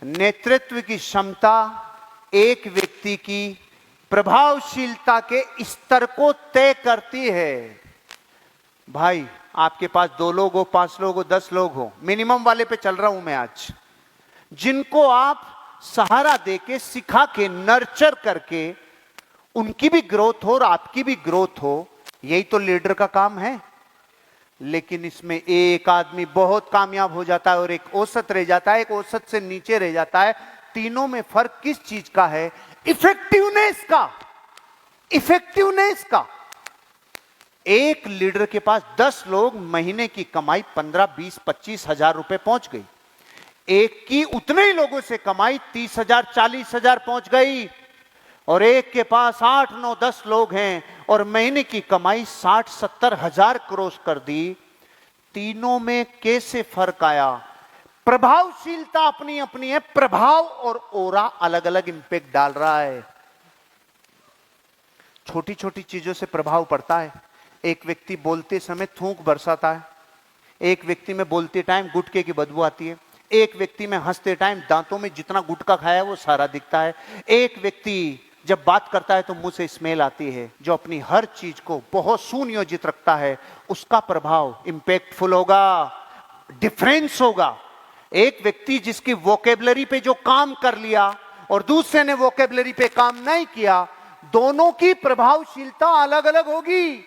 नेतृत्व की क्षमता एक व्यक्ति की प्रभावशीलता के स्तर को तय करती है। भाई, आपके पास 2 लोग हो, 5 लोग हो, 10 लोग हो, मिनिमम वाले पे चल रहा हूं मैं आज, जिनको आप सहारा देके, सिखा के, नर्चर करके उनकी भी ग्रोथ हो और आपकी भी ग्रोथ हो, यही तो लीडर का काम है। लेकिन इसमें एक आदमी बहुत कामयाब हो जाता है और एक औसत रह जाता है, एक औसत से नीचे रह जाता है। तीनों में फर्क किस चीज का है? इफेक्टिवनेस का। इफेक्टिवनेस का। एक लीडर के पास 10 लोग, महीने की कमाई 15, 20, 25 हजार रुपए पहुंच गई। एक की उतने ही लोगों से कमाई 30 हजार, 40 हजार पहुंच गई। और एक के पास 8, 9, 10 लोग हैं और महीने की कमाई 60, 70 हजार क्रॉस कर दी। तीनों में कैसे फर्क आया? प्रभावशीलता अपनी अपनी है, प्रभाव और ओरा अलग अलग इंपैक्ट डाल रहा है। छोटी छोटी चीजों से प्रभाव पड़ता है। एक व्यक्ति बोलते समय थूक बरसाता है, एक व्यक्ति में बोलते टाइम गुटके की बदबू आती है, एक व्यक्ति में हंसते टाइम दांतों में जितना गुटखा खाया है वो सारा दिखता है, एक व्यक्ति जब बात करता है तो मुंह से स्मेल आती है। जो अपनी हर चीज को बहुत सुनियोजित रखता है उसका प्रभाव इंपैक्टफुल होगा, डिफरेंस होगा। एक व्यक्ति जिसकी वोकेबलरी पे जो काम कर लिया और दूसरे ने वोकेबलरी पे काम नहीं किया, दोनों की प्रभावशीलता अलग अलग होगी।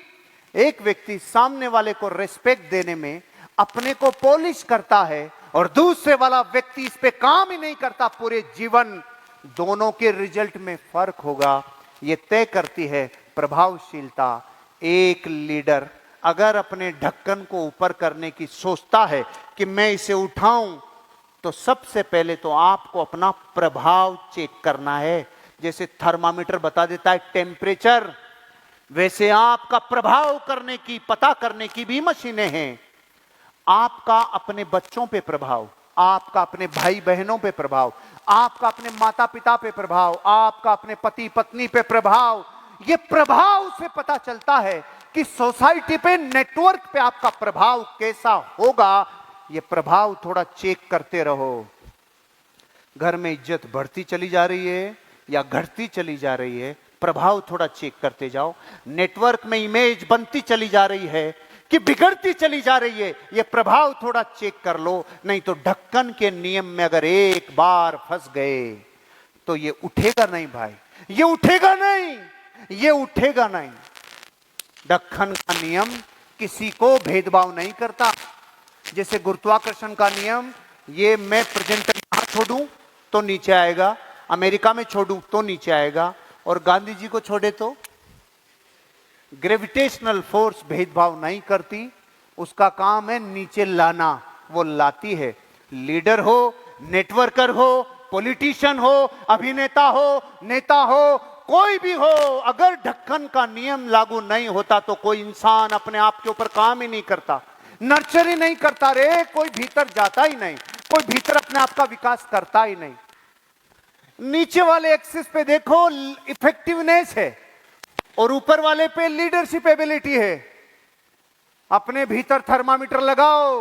एक व्यक्ति सामने वाले को रिस्पेक्ट देने में अपने को पॉलिश करता है और दूसरे वाला व्यक्ति इस पे काम ही नहीं करता पूरे जीवन, दोनों के रिजल्ट में फर्क होगा। यह तय करती है प्रभावशीलता। एक लीडर अगर अपने ढक्कन को ऊपर करने की सोचता है कि मैं इसे उठाऊं, तो सबसे पहले तो आपको अपना प्रभाव चेक करना है। जैसे थर्मामीटर बता देता है टेम्परेचर, वैसे आपका प्रभाव करने की, पता करने की भी मशीनें हैं। आपका अपने बच्चों पे प्रभाव, आपका अपने भाई बहनों पे प्रभाव, आपका अपने माता पिता पे प्रभाव, आपका अपने पति पत्नी पे प्रभाव। ये प्रभाव से पता चलता है कि सोसाइटी पे, नेटवर्क पे आपका प्रभाव कैसा होगा। ये प्रभाव थोड़ा चेक करते रहो। घर में इज्जत बढ़ती चली जा रही है या घटती चली जा रही है, प्रभाव थोड़ा चेक करते जाओ। नेटवर्क में इमेज बनती चली जा रही है कि बिगड़ती चली जा रही है, यह प्रभाव थोड़ा चेक कर लो। नहीं तो ढक्कन के नियम में अगर एक बार फंस गए तो ये उठेगा नहीं भाई, ये उठेगा नहीं, ये उठेगा नहीं। ढक्कन का नियम किसी को भेदभाव नहीं करता। जैसे गुरुत्वाकर्षण का नियम, ये मैं प्रेजेंटर यहां छोड़ूं तो नीचे आएगा, अमेरिका में छोड़ूं तो नीचे आएगा, और गांधी जी को छोड़े तो। ग्रेविटेशनल फोर्स भेदभाव नहीं करती, उसका काम है नीचे लाना, वो लाती है। लीडर हो, नेटवर्कर हो, पॉलिटिशियन हो, अभिनेता हो, नेता हो, कोई भी हो, अगर ढक्कन का नियम लागू नहीं होता तो कोई इंसान अपने आप के ऊपर काम ही नहीं करता, नर्चर ही नहीं करता रे, कोई भीतर जाता ही नहीं, कोई भीतर अपने आप का विकास करता ही नहीं। नीचे वाले एक्सिस पे देखो इफेक्टिवनेस है और ऊपर वाले पे लीडरशिप एबिलिटी है। अपने भीतर थर्मामीटर लगाओ।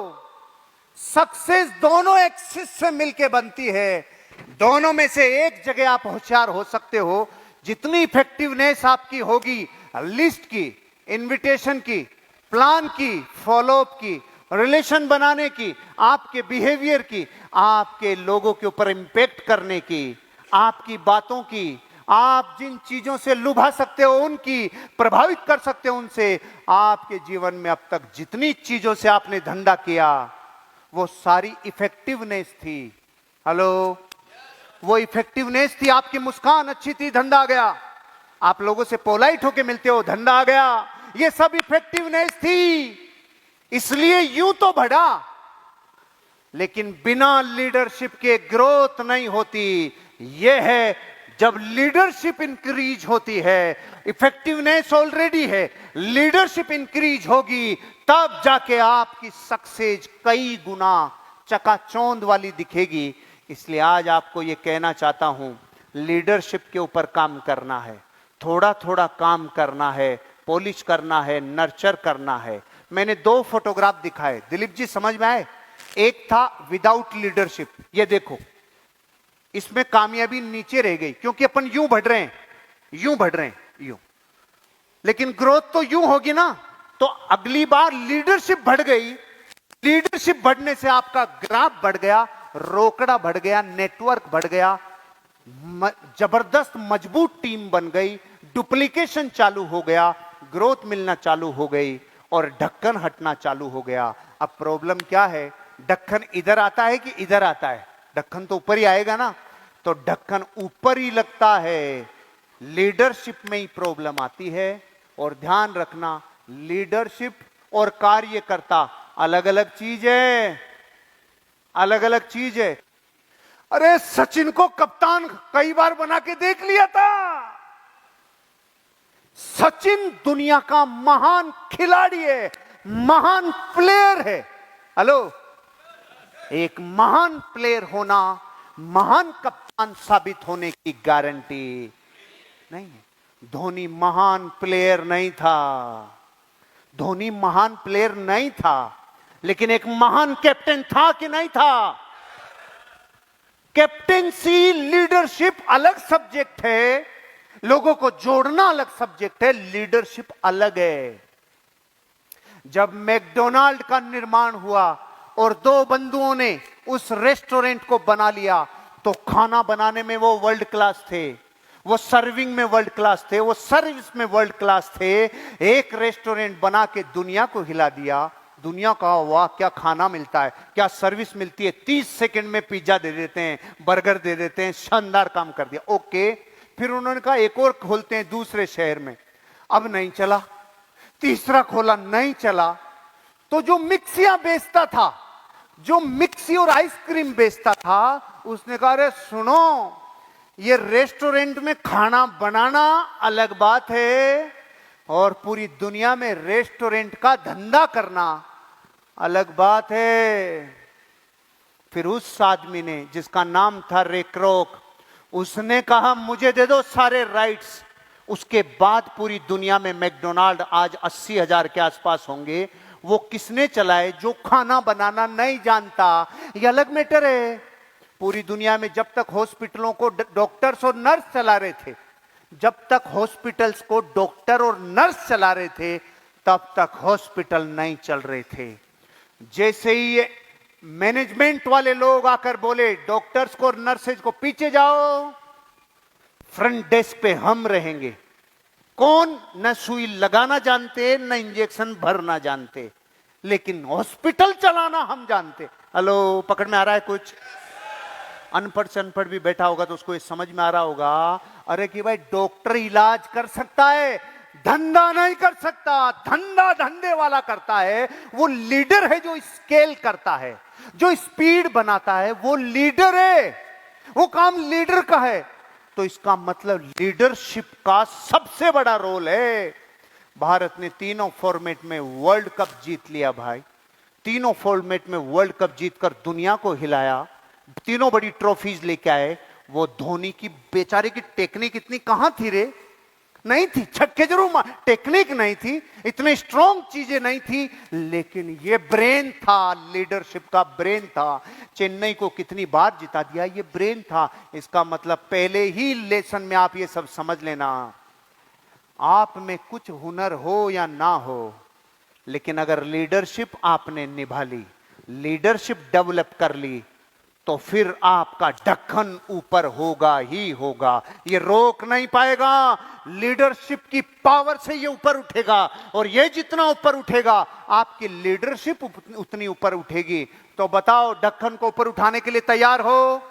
सक्सेस दोनों एक्सिस से मिलके बनती है। दोनों में से एक जगह आप होशियार हो सकते हो। जितनी इफेक्टिवनेस आपकी होगी, लिस्ट की, इनविटेशन की, प्लान की, फॉलोअप की, रिलेशन बनाने की, आपके बिहेवियर की, आपके लोगों के ऊपर इंपैक्ट करने की, आपकी बातों की, आप जिन चीजों से लुभा सकते हो उनकी, प्रभावित कर सकते हो उनसे, आपके जीवन में अब तक जितनी चीजों से आपने धंधा किया वो सारी इफेक्टिवनेस थी। हेलो, वो इफेक्टिवनेस थी। आपकी मुस्कान अच्छी थी, धंधा आ गया। आप लोगों से पोलाइट होके मिलते हो, धंधा आ गया। ये सब इफेक्टिवनेस थी, इसलिए यूं तो बढ़ा। लेकिन बिना लीडरशिप के ग्रोथ नहीं होती। यह है जब लीडरशिप इंक्रीज होती है, इफेक्टिवनेस ऑलरेडी है, लीडरशिप इंक्रीज होगी, तब जाके आपकी सक्सेस कई गुना चकाचौंध वाली दिखेगी। इसलिए आज आपको यह कहना चाहता हूं, लीडरशिप के ऊपर काम करना है, थोड़ा थोड़ा काम करना है, पॉलिश करना है, नर्चर करना है। मैंने 2 फोटोग्राफ दिखाए, दिलीप जी समझ में आए? एक था विदाउट लीडरशिप, ये देखो, इसमें कामयाबी नीचे रह गई, क्योंकि अपन यूं बढ़ रहे हैं, यूं बढ़ रहे हैं, यूं। लेकिन ग्रोथ तो यूं होगी ना। तो अगली बार लीडरशिप बढ़ गई, लीडरशिप बढ़ने से आपका ग्राफ बढ़ गया, रोकड़ा बढ़ गया, नेटवर्क बढ़ गया, जबरदस्त मजबूत टीम बन गई, डुप्लीकेशन चालू हो गया, ग्रोथ मिलना चालू हो गई और ढक्कन हटना चालू हो गया। अब प्रॉब्लम क्या है, ढक्कन इधर आता है कि इधर आता है? ढक्कन तो ऊपर ही आएगा ना। तो ढक्कन ऊपर ही लगता है, लीडरशिप में ही प्रॉब्लम आती है। और ध्यान रखना, लीडरशिप और कार्यकर्ता अलग अलग चीज है, अलग अलग चीज है। अरे सचिन को कप्तान कई बार बना के देख लिया था। सचिन दुनिया का महान खिलाड़ी है, महान प्लेयर है। हेलो, एक महान प्लेयर होना महान कप्तान साबित होने की गारंटी नहीं है। धोनी महान प्लेयर नहीं था, धोनी महान प्लेयर नहीं था, लेकिन एक महान कैप्टन था कि नहीं था? कैप्टेंसी, लीडरशिप अलग सब्जेक्ट है, लोगों को जोड़ना अलग सब्जेक्ट है, लीडरशिप अलग है। जब मैकडोनाल्ड का निर्माण हुआ और दो बंधुओं ने उस रेस्टोरेंट को बना लिया, तो खाना बनाने में वो वर्ल्ड क्लास थे, वो सर्विंग में वर्ल्ड क्लास थे, वो सर्विस में वर्ल्ड क्लास थे। एक रेस्टोरेंट बना के दुनिया को हिला दिया। दुनिया का वाह क्या खाना मिलता है, क्या सर्विस मिलती है। 30 सेकंड में पिज्जा दे देते हैं, बर्गर दे देते हैं, शानदार काम कर दिया। ओके, फिर उन्होंने कहा एक और खोलते हैं दूसरे शहर में। अब नहीं चला, तीसरा खोला, नहीं चला। तो जो मिक्सियां बेचता था, जो मिक्सी और आइसक्रीम बेचता था, उसने कहा अरे सुनो, ये रेस्टोरेंट में खाना बनाना अलग बात है और पूरी दुनिया में रेस्टोरेंट का धंधा करना अलग बात है। फिर उस आदमी ने, जिसका नाम था रे क्रोक, उसने कहा मुझे दे दो सारे राइट्स। उसके बाद पूरी दुनिया में मैकडोनाल्ड आज 80,000 के आसपास होंगे। वो किसने चलाए? जो खाना बनाना नहीं जानता। ये अलग मैटर है। पूरी दुनिया में जब तक हॉस्पिटलों को डॉक्टर्स और नर्स चला रहे थे, जब तक हॉस्पिटल्स को डॉक्टर और नर्स चला रहे थे, तब तक हॉस्पिटल नहीं चल रहे थे। जैसे ही ये मैनेजमेंट वाले लोग आकर बोले डॉक्टर्स को और नर्सेज को पीछे जाओ, फ्रंट डेस्क पे हम रहेंगे। कौन? न सुई लगाना जानते, न इंजेक्शन भरना जानते, लेकिन हॉस्पिटल चलाना हम जानते। हेलो, पकड़ में आ रहा है कुछ? अनपढ़ से अनपढ़ भी बैठा होगा तो उसको ये समझ में आ रहा होगा, अरे कि भाई डॉक्टर इलाज कर सकता है, धंधा नहीं कर सकता। धंधा धंधे वाला करता है। वो लीडर है जो स्केल करता है, जो स्पीड बनाता है, वो लीडर है। वो काम लीडर का है। तो इसका मतलब लीडरशिप का सबसे बड़ा रोल है। भारत ने तीनों फॉर्मेट में वर्ल्ड कप जीत लिया भाई, तीनों फॉर्मेट में वर्ल्ड कप जीतकर दुनिया को हिलाया, तीनों बड़ी ट्रॉफीज लेके आए। वो धोनी की बेचारे की टेक्निक इतनी कहां थी रे? नहीं थी, छक्के जरूर मार, टेक्निक नहीं थी, इतने स्ट्रॉन्ग चीजें नहीं थी, लेकिन ये ब्रेन था, लीडरशिप का ब्रेन था। चेन्नई को कितनी बार जिता दिया, ये ब्रेन था। इसका मतलब पहले ही लेसन में आप ये सब समझ लेना, आप में कुछ हुनर हो या ना हो, लेकिन अगर लीडरशिप आपने निभा ली, लीडरशिप डेवलप कर ली, तो फिर आपका ढक्कन ऊपर होगा ही होगा। ये रोक नहीं पाएगा। लीडरशिप की पावर से ये ऊपर उठेगा, और ये जितना ऊपर उठेगा, आपकी लीडरशिप उतनी ऊपर उठेगी। तो बताओ, ढक्कन को ऊपर उठाने के लिए तैयार हो?